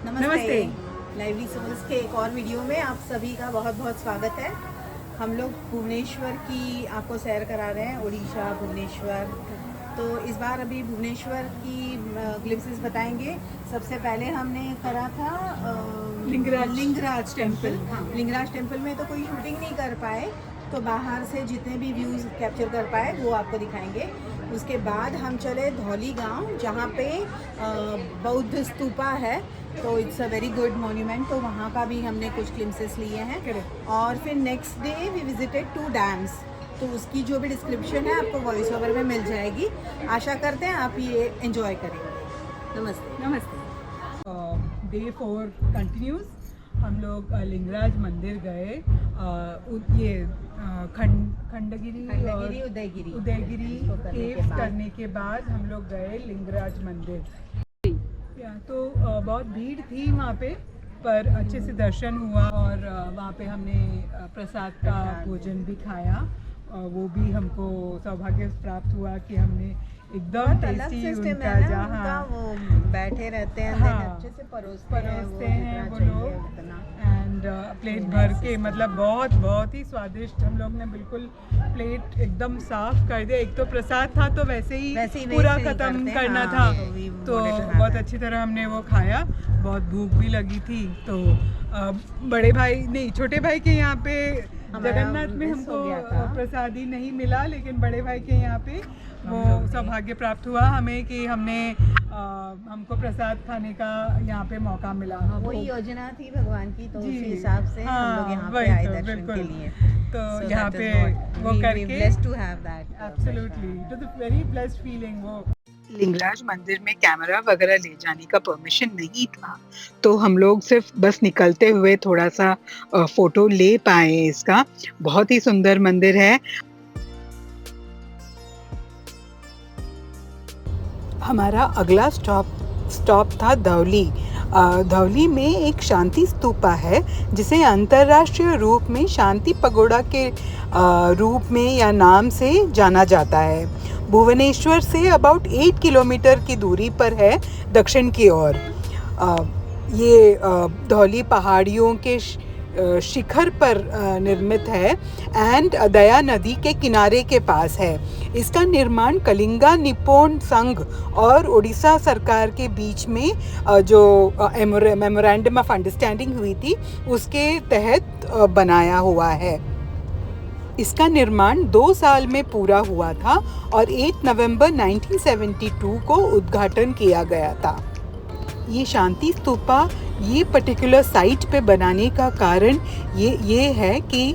नमस्ते। Lively souls के एक और वीडियो में आप सभी का बहुत बहुत स्वागत है। हम लोग भुवनेश्वर की आपको सैर करा रहे हैं, उड़ीसा भुवनेश्वर। तो इस बार अभी भुवनेश्वर की ग्लिम्सेस बताएंगे। सबसे पहले हमने करा था लिंगराज टेम्पल। हाँ, लिंगराज टेम्पल में तो कोई शूटिंग नहीं कर पाए, तो बाहर से जितने भी व्यूज़ कैप्चर कर पाए वो आपको दिखाएंगे। उसके बाद हम चले धौली गांव, जहाँ पे बौद्ध स्तूपा है, तो it's a very good monument, तो वहाँ का भी हमने कुछ क्लिम्सेस लिए हैं। और फिर next day we visited 2 dams, तो उसकी जो भी डिस्क्रिप्शन है आपको वॉइस ओवर में मिल जाएगी। आशा करते हैं आप ये एंजॉय करेंगे। नमस्ते। Day 4 continuous. हम लोग लिंगराज मंदिर गए। ये खंडगिरी और उदयगिरी केव्स करने के बाद हम लोग गए लिंगराज मंदिर। तो बहुत भीड़ थी वहाँ पे, पर अच्छे से दर्शन हुआ और वहाँ पे हमने प्रसाद का भोजन भी खाया। वो भी हमको सौभाग्य प्राप्त हुआ कि हमने एकदम टेस्टी उनका जहाँ वो बैठे रहते हैं, हाँ, अच्छे से परोसते हैं वो लोग एंड प्लेट भर के, मतलब बहुत ही स्वादिष्ट। हम लोग ने बिल्कुल प्लेट एकदम साफ कर दिया। एक तो प्रसाद था तो वैसे ही पूरा ख़त्म करना था, तो बहुत अच्छी तरह हमने वो खाया। बहुत भूख भी लगी थी, तो बड़े भाई नहीं, छोटे भाई के यहाँ पे जगन्नाथ में हमको प्रसादी नहीं मिला, लेकिन बड़े भाई के यहाँ पे वो सौभाग्य प्राप्त हुआ हमें कि हमको प्रसाद खाने का यहाँ पे मौका मिला। वही योजना थी भगवान की, तो उसी हिसाब से हम लोग यहाँ पे आए दर्शन के लिए। तो यहाँ पे वो करके blessed to have that. Absolutely, it was a very blessed feeling। वो लिंगराज मंदिर में कैमरा वगैरह ले जाने का परमिशन नहीं था, तो हम लोग सिर्फ बस निकलते हुए थोड़ा सा फोटो ले पाए इसका। बहुत ही सुंदर मंदिर है। हमारा अगला स्टॉप था धौली। धौली में एक शांति स्तूपा है, जिसे अंतर्राष्ट्रीय रूप में शांति पगोड़ा के रूप में या नाम से जाना जाता है। भुवनेश्वर से अबाउट 8 किलोमीटर की दूरी पर है दक्षिण की ओर। ये धौली पहाड़ियों के शिखर पर निर्मित है एंड दया नदी के किनारे के पास है। इसका निर्माण कलिंगा निप्पोन संघ और उड़ीसा सरकार के बीच में जो मेमोरेंडम ऑफ अंडरस्टैंडिंग हुई थी, उसके तहत बनाया हुआ है। इसका निर्माण 2 साल में पूरा हुआ था और 8 नवंबर 1972 को उद्घाटन किया गया था। ये शांति स्तूपा ये पर्टिकुलर साइट पे बनाने का कारण ये है कि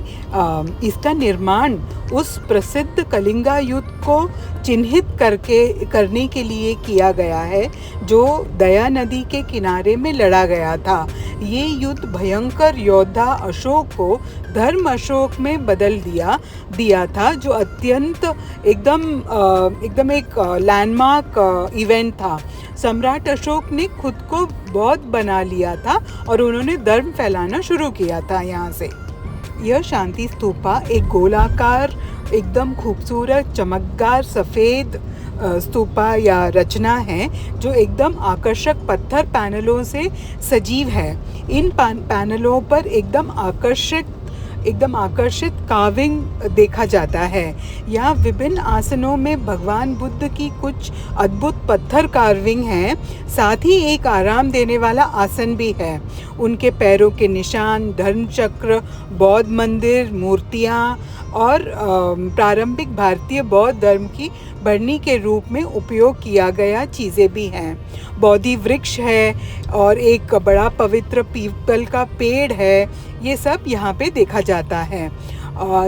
इसका निर्माण उस प्रसिद्ध कलिंगा युद्ध को चिन्हित करने के लिए किया गया है, जो दया नदी के किनारे में लड़ा गया था। ये युद्ध भयंकर योद्धा अशोक को धर्म अशोक में बदल दिया था, जो अत्यंत एकदम एक लैंडमार्क इवेंट था। सम्राट अशोक ने खुद को बौद्ध बना लिया था और उन्होंने धर्म फैलाना शुरू किया था यहाँ से। यह शांति स्तूपा एक गोलाकार, एकदम खूबसूरत चमकदार सफ़ेद स्तूपा या रचना है, जो एकदम आकर्षक पत्थर पैनलों से सजीव है। इन पैनलों पर एकदम आकर्षित कार्विंग देखा जाता है। यहाँ विभिन्न आसनों में भगवान बुद्ध की कुछ अद्भुत पत्थर कार्विंग है। साथ ही एक आराम देने वाला आसन भी है। उनके पैरों के निशान, धर्मचक्र, बौद्ध मंदिर, मूर्तियाँ और प्रारंभिक भारतीय बौद्ध धर्म की बढ़नी के रूप में उपयोग किया गया चीज़ें भी हैं। बोधि वृक्ष है और एक बड़ा पवित्र पीपल का पेड़ है। ये सब यहाँ पे देखा जाता है।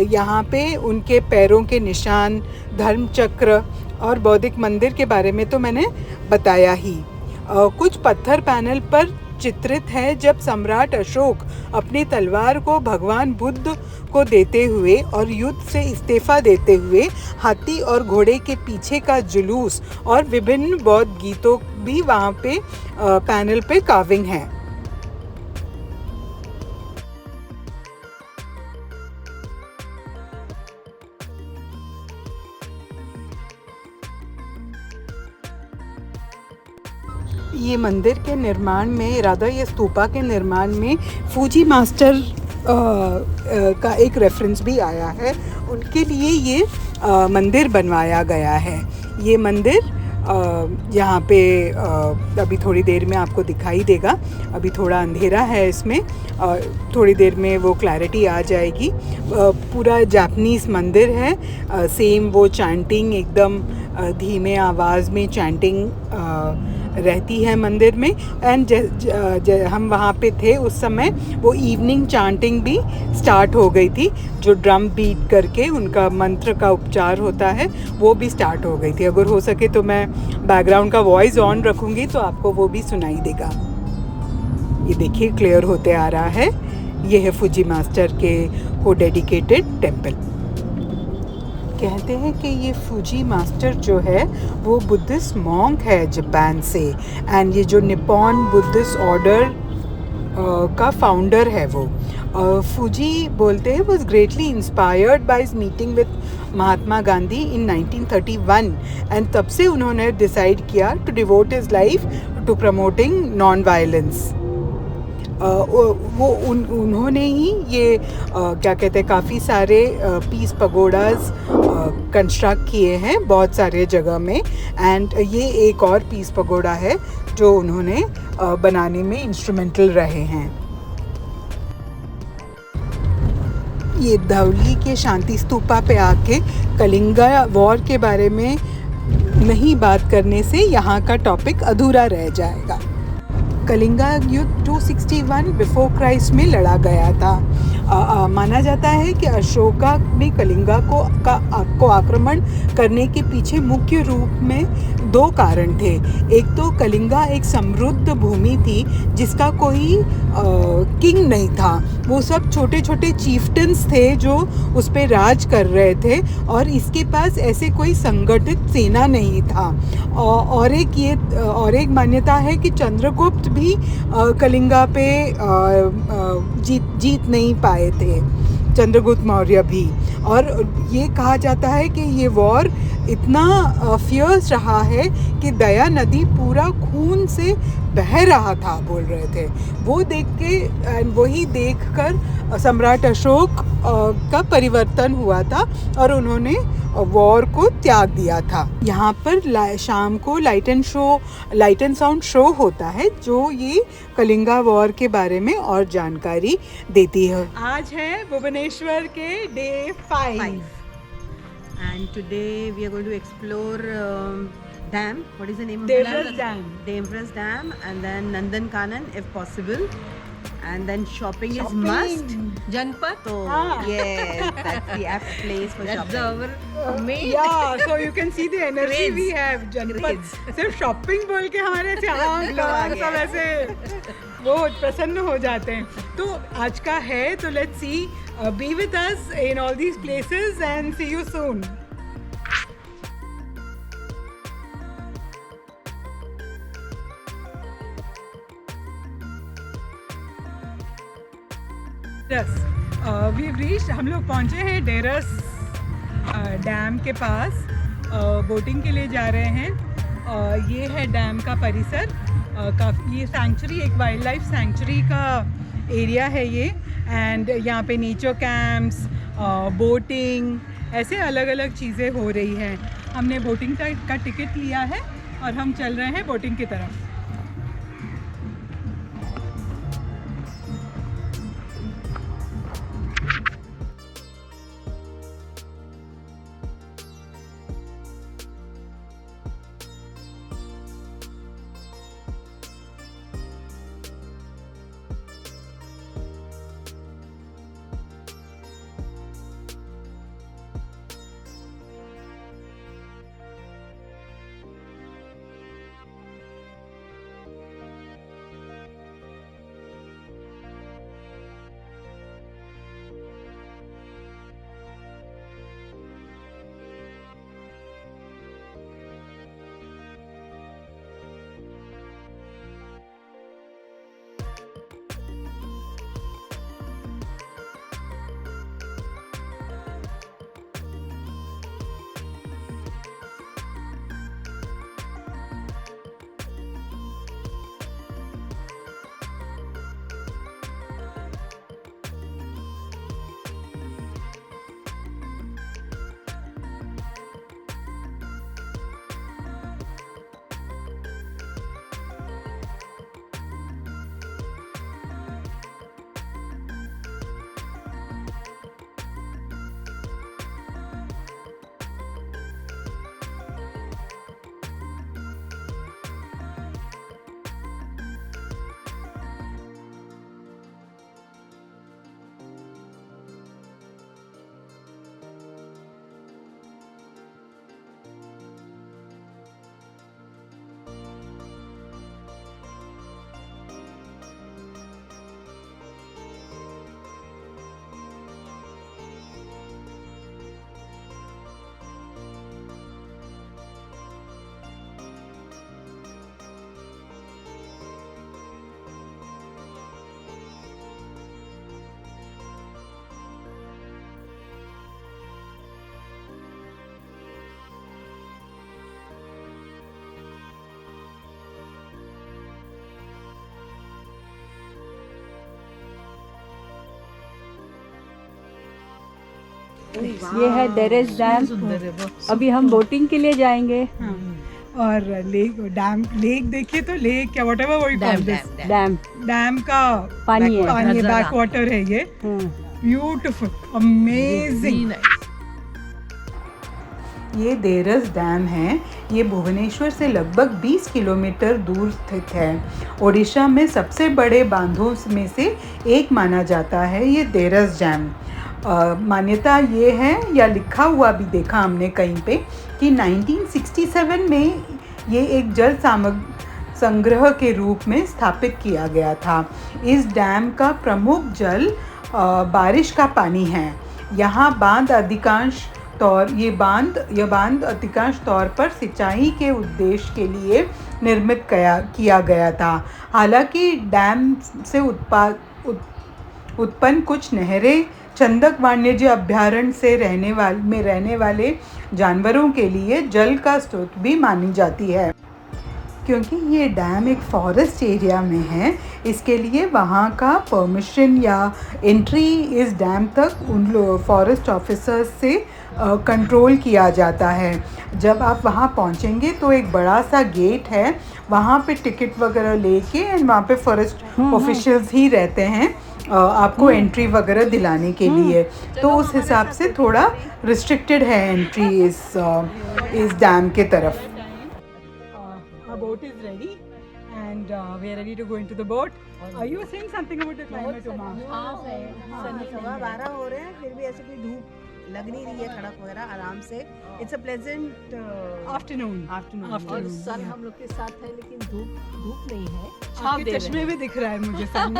यहाँ पे उनके पैरों के निशान, धर्मचक्र और बौद्धिक मंदिर के बारे में तो मैंने बताया ही। कुछ पत्थर पैनल पर चित्रित है जब सम्राट अशोक अपनी तलवार को भगवान बुद्ध को देते हुए और युद्ध से इस्तीफा देते हुए हाथी और घोड़े के पीछे का जुलूस और विभिन्न बौद्ध गीतों भी वहाँ पे पैनल पे कार्विंग है। ये मंदिर के निर्माण में, राधा ये स्तूपा के निर्माण में फूजी मास्टर का एक रेफरेंस भी आया है। उनके लिए ये मंदिर बनवाया गया है। ये मंदिर यहाँ पे अभी थोड़ी देर में आपको दिखाई देगा। अभी थोड़ा अंधेरा है इसमें, थोड़ी देर में वो क्लैरिटी आ जाएगी। पूरा जापानीज़ मंदिर है। सेम वो चैंटिंग एकदम धीमे आवाज़ में चैंटिंग रहती है मंदिर में। एंड हम वहाँ पे थे उस समय, वो इवनिंग चैंटिंग भी स्टार्ट हो गई थी। जो ड्रम बीट करके उनका मंत्र का उपचार होता है वो भी स्टार्ट हो गई थी। अगर हो सके तो मैं बैकग्राउंड का वॉइस ऑन रखूँगी तो आपको वो भी सुनाई देगा। ये देखिए क्लियर होते आ रहा है। ये है फूजी मास्टर के को डेडिकेटेड टेम्पल। कहते हैं कि ये फूजी मास्टर जो है वो बुद्धिस्ट मॉन्क है जापान से। एंड ये जो निप्पॉन बुद्धिस्ट ऑर्डर का फाउंडर है वो। फूजी बोलते हैं was greatly inspired by his meeting with Mahatma Gandhi in 1931। And तब से उन्होंने डिसाइड किया to devote his life to promoting non violence. उन्होंने ही ये क्या कहते हैं, काफ़ी सारे पीस पगोडाज कंस्ट्रक्ट किए हैं बहुत सारे जगह में। एंड ये एक और पीस पगोडा है जो उन्होंने बनाने में इंस्ट्रूमेंटल रहे हैं। ये धौली के शांति स्तूपा पे आके कलिंगा वॉर के बारे में नहीं बात करने से यहाँ का टॉपिक अधूरा रह जाएगा। कलिंगा युद्ध 261 बिफोर क्राइस्ट में लड़ा गया था। माना जाता है कि अशोका ने कलिंगा को आक्रमण करने के पीछे मुख्य रूप में दो कारण थे। एक तो कलिंगा एक समृद्ध भूमि थी जिसका कोई किंग नहीं था। वो सब छोटे छोटे चीफ्टन्स थे जो उस पर राज कर रहे थे और इसके पास ऐसे कोई संगठित सेना नहीं था। और एक मान्यता है कि चंद्रगुप्त भी कलिंगा पे जीत नहीं पाए थे, चंद्रगुप्त मौर्य भी। और ये कहा जाता है कि ये वॉर इतना फियर्स रहा है कि दया नदी पूरा खून से बह रहा था, बोल रहे थे। वो देख के वही देखकर सम्राट अशोक का परिवर्तन हुआ था और उन्होंने वॉर को त्याग दिया था। यहाँ पर शाम को लाइट एंड साउंड शो होता है जो ये कलिंगा वॉर के बारे में और जानकारी देती है। आज है भुवनेश्वर के day 5 and today we are going to explore dam. What is the name of Devras the Dam. Devras Dam, and then Nandankanan if possible, and then shopping is must. Janpat. So yes, that's the apt place for That's shopping. our main. Yeah, so you can see the energy Craze. we have. जनपद Craze. सिर्फ shopping बोल के हमारे से आँख कान सब ऐसे वो प्रसन्न हो जाते हैं। तो आज का है, तो let's see, be with us in all these places and see you soon. हम लोग पहुंचे हैं डेरस डैम के पास। बोटिंग के लिए जा रहे हैं। ये है डैम का परिसर। काफ़ी ये सैंक्चुरी, एक वाइल्ड लाइफ सैंक्चुरी का एरिया है ये। एंड यहाँ पे नेचर कैंप्स, बोटिंग, ऐसे अलग अलग चीज़ें हो रही हैं। हमने बोटिंग का टिकट लिया है और हम चल रहे हैं बोटिंग की तरफ। ये है डेरेस डैम। अभी हम बोटिंग के लिए जाएंगे। हाँ। और लेक देखिए तो लेक क्या व्हाटएवर डैम डैम का पानी है। पानी बैक वाटर है ये। Beautiful, amazing. ये देरस डैम है। ये भुवनेश्वर से लगभग 20 किलोमीटर दूर स्थित है। ओडिशा में सबसे बड़े बांधों में से एक माना जाता है ये देरस डैम। मान्यता ये है, या लिखा हुआ भी देखा हमने कहीं पे, कि 1967 में ये एक जल संग्रह के रूप में स्थापित किया गया था। इस डैम का प्रमुख जल बारिश का पानी है। यहाँ यह बांध अधिकांश तौर पर सिंचाई के उद्देश्य के लिए निर्मित किया गया था। हालांकि डैम से उत्पन्न कुछ नहरें चंदक वाणिज्य अभयारण्य से रहने वाले जानवरों के लिए जल का स्रोत भी मानी जाती है। क्योंकि ये डैम एक फॉरेस्ट एरिया में है, इसके लिए वहाँ का परमिशन या एंट्री इस डैम तक उन फॉरेस्ट ऑफिसर्स से कंट्रोल किया जाता है। जब आप वहाँ पहुँचेंगे तो एक बड़ा सा गेट है, वहाँ पे टिकट वगैरह लेके एंड वहाँ पे फॉरेस्ट ऑफिशियल्स ही रहते हैं आपको एंट्री वगैरह दिलाने के लिए। तो उस हिसाब से थोड़ा रिस्ट्रिक्टेड है एंट्री इस डैम के तरफ। Our boat is ready and we are ready to go into the boat. Are you saying something about the climate, Uma? हाँ, 12:15 हो रहे हैं, फिर भी ऐसे कोई धूप लग नहीं रही है, खड़क वगैरह आराम से। It's a pleasant afternoon. और सन हम लोग के साथ है, लेकिन धूप नहीं है। आपके चश्मे में दिख रहा है मुझे सन।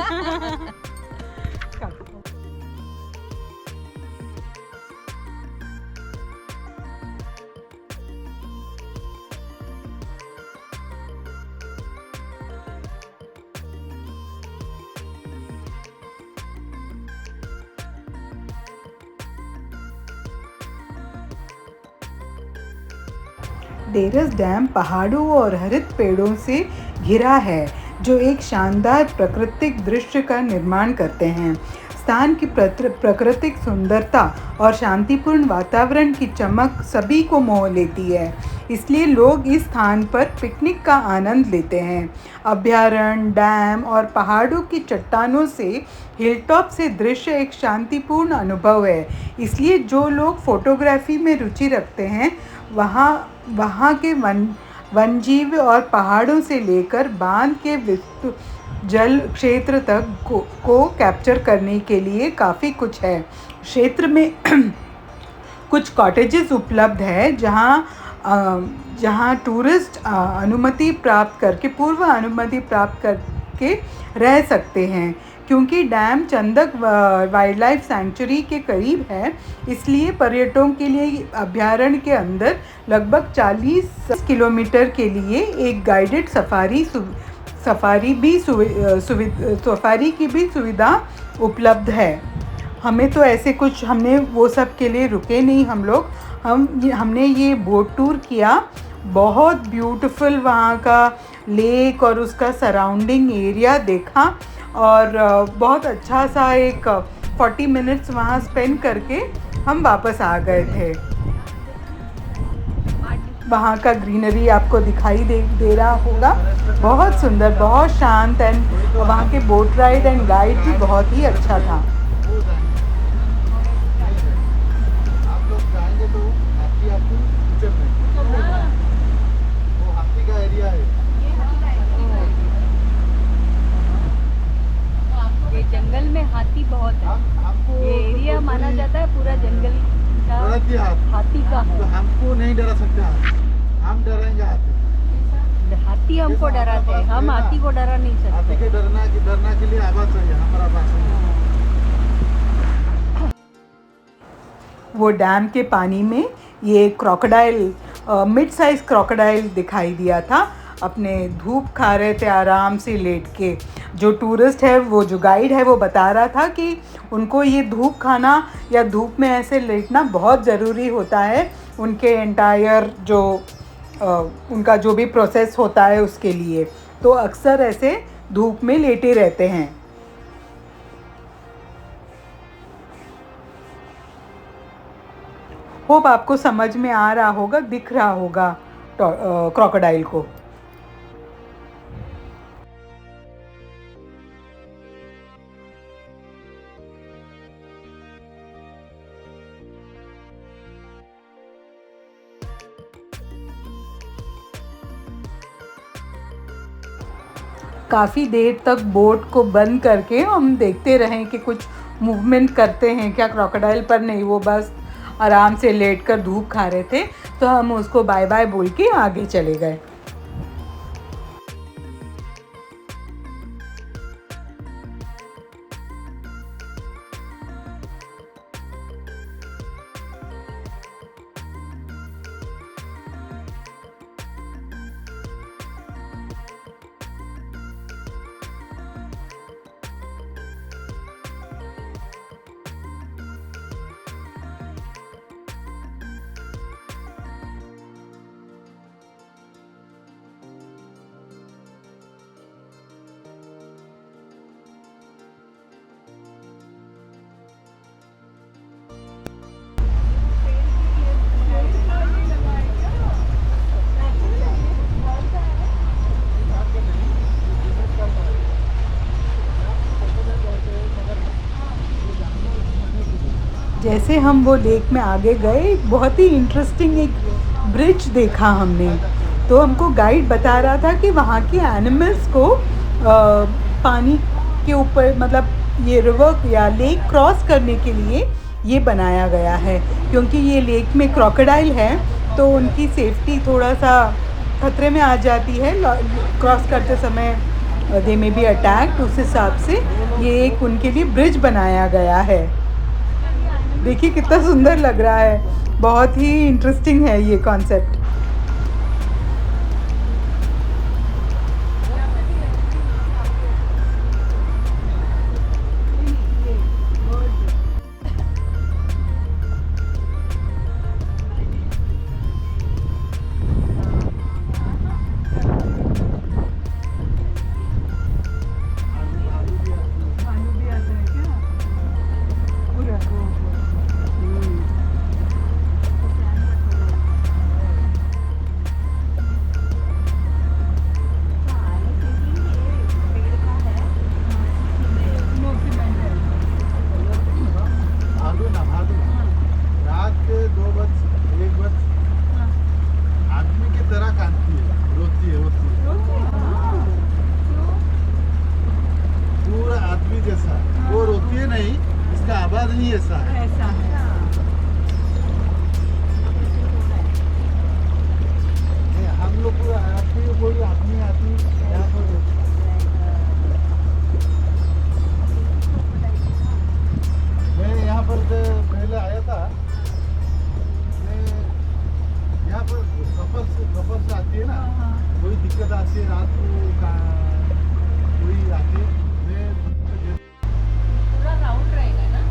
देरस डैम पहाड़ों और हरित पेड़ों से घिरा है, जो एक शानदार प्राकृतिक दृश्य का निर्माण करते हैं। स्थान की प्राकृतिक सुंदरता और शांतिपूर्ण वातावरण की चमक सभी को मोह लेती है, इसलिए लोग इस स्थान पर पिकनिक का आनंद लेते हैं। अभयारण्य, डैम और पहाड़ों की चट्टानों से हिलटॉप से दृश्य एक शांतिपूर्ण अनुभव है, इसलिए जो लोग फोटोग्राफी में रुचि रखते हैं वहाँ के वन्यजीव और पहाड़ों से लेकर बांध के विस्तृत जल क्षेत्र तक को कैप्चर करने के लिए काफ़ी कुछ है। क्षेत्र में कुछ कॉटेजेस उपलब्ध है जहाँ टूरिस्ट पूर्व अनुमति प्राप्त करके रह सकते हैं। क्योंकि dam Chandak wild life sanctuary के करीब है, इसलिए पर्यटकों के लिए अभयारण्य के अंदर लगभग 40 किलोमीटर के लिए एक गाइडेड सफारी की भी सुविधा उपलब्ध है। हमें तो ऐसे कुछ, हमने वो सब के लिए रुके नहीं हम लोग। हमने ये बोट टूर किया। बहुत ब्यूटीफुल वहाँ का लेक और उसका सराउंडिंग एरिया देखा, और बहुत अच्छा सा एक 40 मिनट्स वहाँ स्पेंड करके हम वापस आ गए थे। वहाँ का ग्रीनरी आपको दिखाई दे रहा होगा, बहुत सुंदर, बहुत शांत, एंड वहाँ के बोट राइड एंड गाइड भी बहुत ही अच्छा था। आप लोग जाएंगे तो आपको वो हाथी का एरिया है। ये जंगल में हाथी बहुत है। ये एरिया माना जाता है पूरा जंगल का हाथी का है। तो हमको नहीं डरा सकते, हम डरेंगे हाथी हमको डराते हैं, हम हाथी को डरा नहीं सकते। हाथी के डरना के लिए आवाज चाहिए, हमारा आवाज। वो डैम के पानी में ये क्रोकोडाइल, मिड साइज क्रोकोडाइल दिखाई दिया था, अपने धूप खा रहे थे आराम से लेट के। जो टूरिस्ट है, वो जो गाइड है, वो बता रहा था कि उनको ये धूप खाना या धूप में ऐसे लेटना बहुत ज़रूरी होता है, उनके एंटायर उनका जो भी प्रोसेस होता है उसके लिए, तो अक्सर ऐसे धूप में लेटे रहते हैं। होप आपको समझ में आ रहा होगा, दिख रहा होगा क्रोकोडाइल को। काफ़ी देर तक बोट को बंद करके हम देखते रहें कि कुछ मूवमेंट करते हैं क्या क्रोकोडाइल, पर नहीं, वो बस आराम से लेटकर धूप खा रहे थे। तो हम उसको बाय बाय बोल के आगे चले गए। जैसे हम वो लेक में आगे गए, बहुत ही इंटरेस्टिंग एक ब्रिज देखा हमने। तो हमको गाइड बता रहा था कि वहाँ के एनिमल्स को पानी के ऊपर, मतलब ये रिवर या लेक क्रॉस करने के लिए ये बनाया गया है, क्योंकि ये लेक में क्रोकोडाइल है तो उनकी सेफ्टी थोड़ा सा खतरे में आ जाती है क्रॉस करते समय, दे में बी अटैक्ड। उस हिसाब से ये एक उनके लिए ब्रिज बनाया गया है। देखिए कितना सुंदर लग रहा है, बहुत ही इंटरेस्टिंग है ये कॉन्सेप्ट। रात के 2 बज 1 बज आदमी की तरह कांदती है, रोती है, पूरा आदमी जैसा। वो रोती है नहीं, इसका आवाज नहीं ऐसा है। हम लोग पूरा आदमी, कोई आदमी यहाँ पर मैं यहाँ पर पहले आया था। मैं यहाँ पर सफर से आती है ना, कोई दिक्कत आती है रात को कोई आती है। मैं पूरा राउंड रहेगा ना,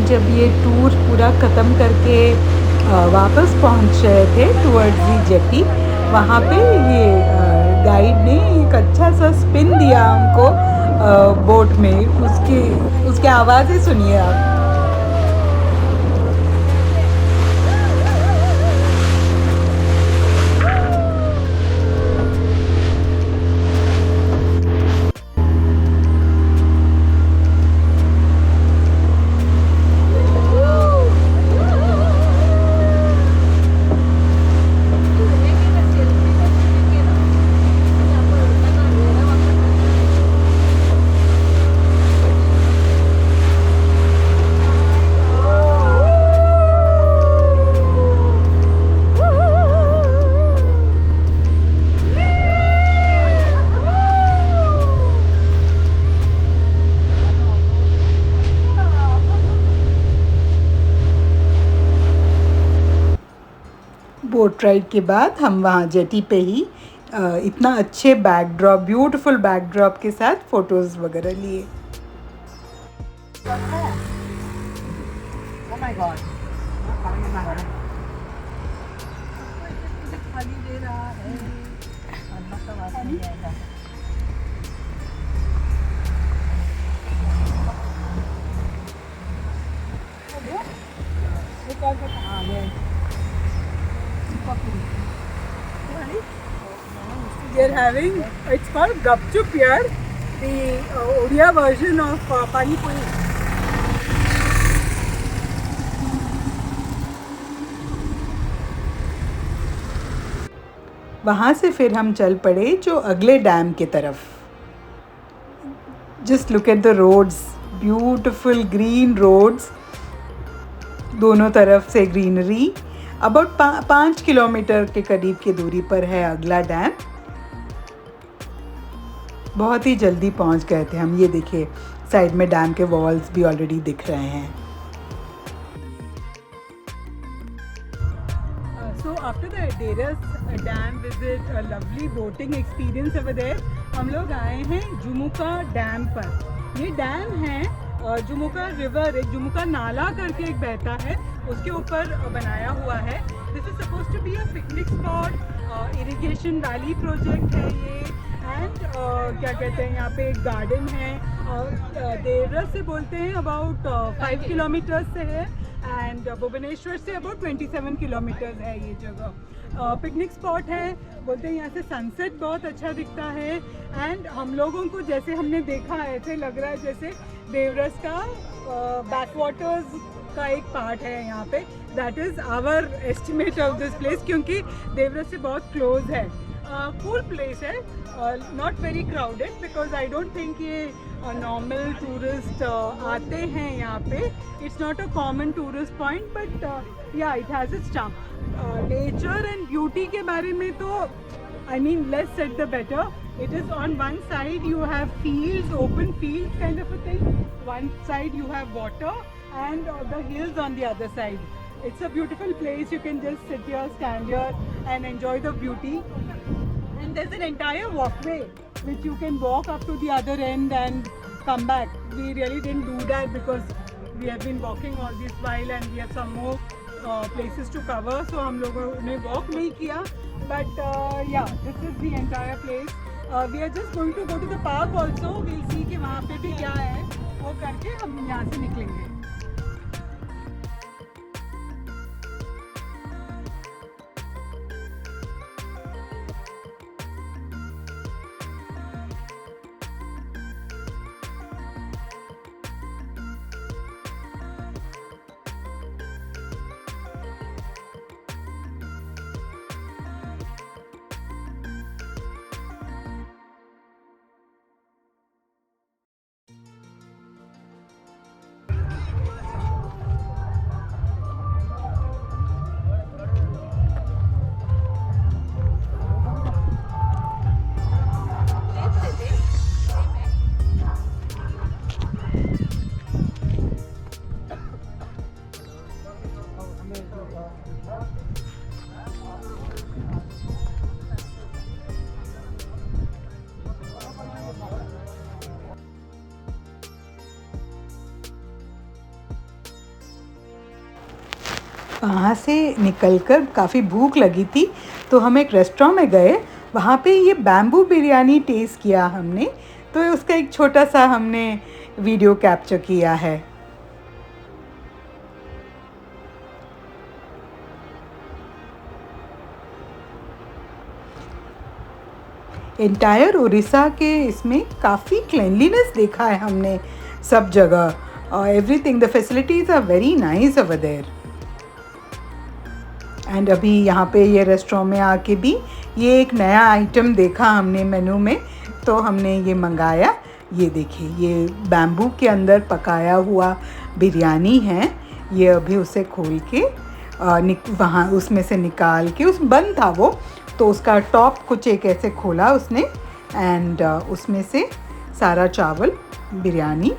हम जब ये टूर पूरा ख़त्म करके वापस पहुंच रहे थे टुवर्ड्स दी जेटी, वहाँ पे ये गाइड ने एक अच्छा सा स्पिन दिया हमको बोट में। उसके आवाज़ें सुनिए आप। बोट राइड के बाद हम वहाँ जेटी पे ही इतना अच्छे बैकड्रॉप, ब्यूटीफुल बैकड्रॉप के साथ फ़ोटोज़ वगैरह लिए। Oh my God. खाली दे रहा है और मतलब आवाज नहीं आएगा। We are having, it's called Gupchup here, the Odia version of Pani Puri. वहाँ से फिर हम चल पड़े जो अगले डैम की तरफ। Just look at the roads, beautiful green roads, दोनों तरफ से ग्रीनरी। अबाउट 5 किलोमीटर के करीब की दूरी पर है अगला डैम। बहुत ही जल्दी पहुंच गए थे हम। ये देखिए साइड में डैम के वॉल्स भी ऑलरेडी दिख रहे हैं। So after the Deras dam visit, a lovely boating experience over there, हम लोग आए हैं जुमुका डैम पर। ये डैम है जुमुका रिवर, एक जुमुका नाला करके एक बहता है, उसके ऊपर बनाया हुआ है। This is suppose to be a picnic spot, irrigation valley project है ये। एंड क्या कहते हैं, यहाँ पे एक गार्डन है। देवरस से बोलते हैं अबाउट 5 किलोमीटर्स से है, and Bhubaneswar say about 27 kilometres है ये जगह। पिकनिक स्पॉट है, बोलते हैं यहाँ से सनसेट बहुत अच्छा दिखता है। एंड हम लोगों को जैसे हमने देखा ऐसे लग रहा है जैसे देवरस का बैकवाटर्स का एक पार्ट है यहाँ पे। That is our estimate of this place, क्योंकि देवरस से बहुत क्लोज है। कूल प्लेस है, not very crowded, because I don't think ये नॉर्मल टूरिस्ट आते हैं यहाँ पे। It's not a common tourist point, but yeah it has its charm. Nature and beauty के बारे में तो I mean, less said the better. It is on one side you have fields, open fields kind of a thing. One side you have water and the hills on the other side. It's a beautiful place. You can just sit here, stand here and enjoy the beauty. And there's an entire walkway which you can walk up to the other end and come back. We really didn't do that because we have been walking all this while and we have some more places to cover. So हम लोगों ने walk नहीं किया. But yeah, this is the entire place. We are just going to go to the park also. We'll see कि वहाँ पे भी क्या है, वो करके हम यहाँ से निकलेंगे। वहाँ से निकलकर काफ़ी भूख लगी थी तो हम एक रेस्टोरेंट में गए। वहाँ पे ये बैम्बू बिरयानी टेस्ट किया हमने, तो उसका एक छोटा सा हमने वीडियो कैप्चर किया है। एंटायर उड़ीसा के इसमें काफ़ी क्लीनलीनेस देखा है हमने सब जगह, और everything, the facilities are very nice over there. And अभी यहाँ पे ये रेस्टोरेंट में आके भी ये एक नया आइटम देखा हमने मेनू में, तो हमने ये मंगाया। ये देखिए, ये बैम्बू के अंदर पकाया हुआ बिरयानी है। ये अभी उसे खोल के वहाँ उसमें से निकाल के, उस बंद था वो, तो उसका टॉप कुछ एक ऐसे खोला उसने, एंड उसमें से सारा चावल बिरयानी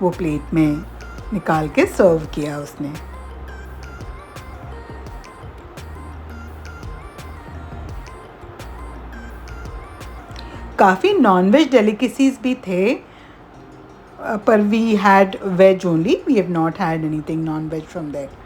वो प्लेट में निकाल के सर्व किया उसने। काफ़ी नॉन-वेज डेलिकेसीज भी थे, पर we had veg only, we have not had anything non-veg from there.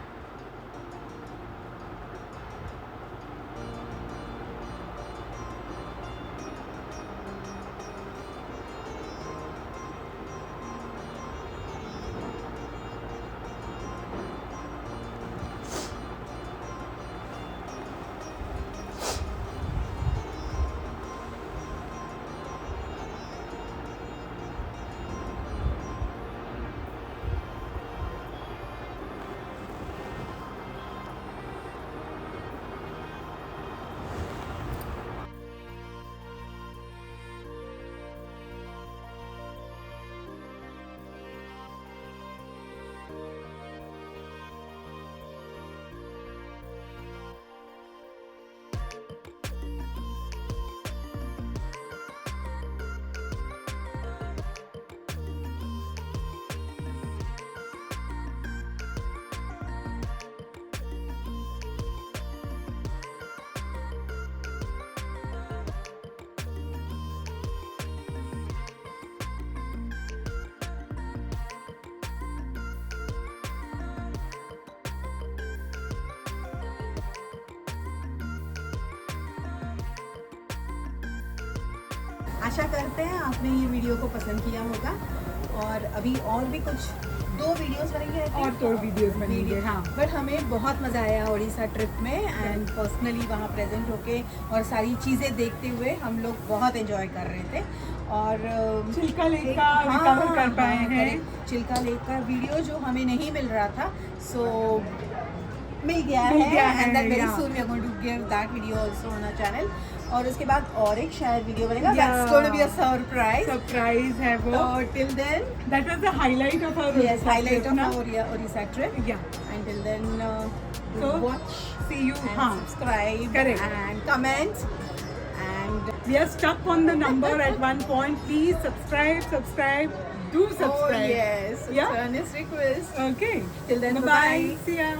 आशा करते हैं आपने ये वीडियो को पसंद किया होगा, और अभी और भी कुछ 2 वीडियोस बनेंगे और 2 वीडियोस बनेंगे, हाँ। बट हमें बहुत मज़ा आया उड़ीसा ट्रिप में, एंड पर्सनली वहाँ प्रेजेंट होके और सारी चीज़ें देखते हुए हम लोग बहुत एंजॉय कर रहे थे। और चिल्का लेक का रिकवर कर पाए हैं। चिल्का लेक का वीडियो जो हमें नहीं मिल रहा था, सो मिल गया मिल है, गया है, and that very yeah. Soon we are going to give that video also on our channel. और उसके बाद और एक शायद वीडियो बनेगा, Yeah. That's going to be a surprise. Surprise है वो। So till then, That was the highlight of our yes, highlight of na? our Orissa trip. Yeah. Until then, So, watch, see you. and हाँ. subscribe, Correct. and comment, and We are stuck on the number at one point. Please subscribe. Do subscribe. oh yes, Yeah. earnest request. Okay. Till then, Bye-bye. bye. See ya.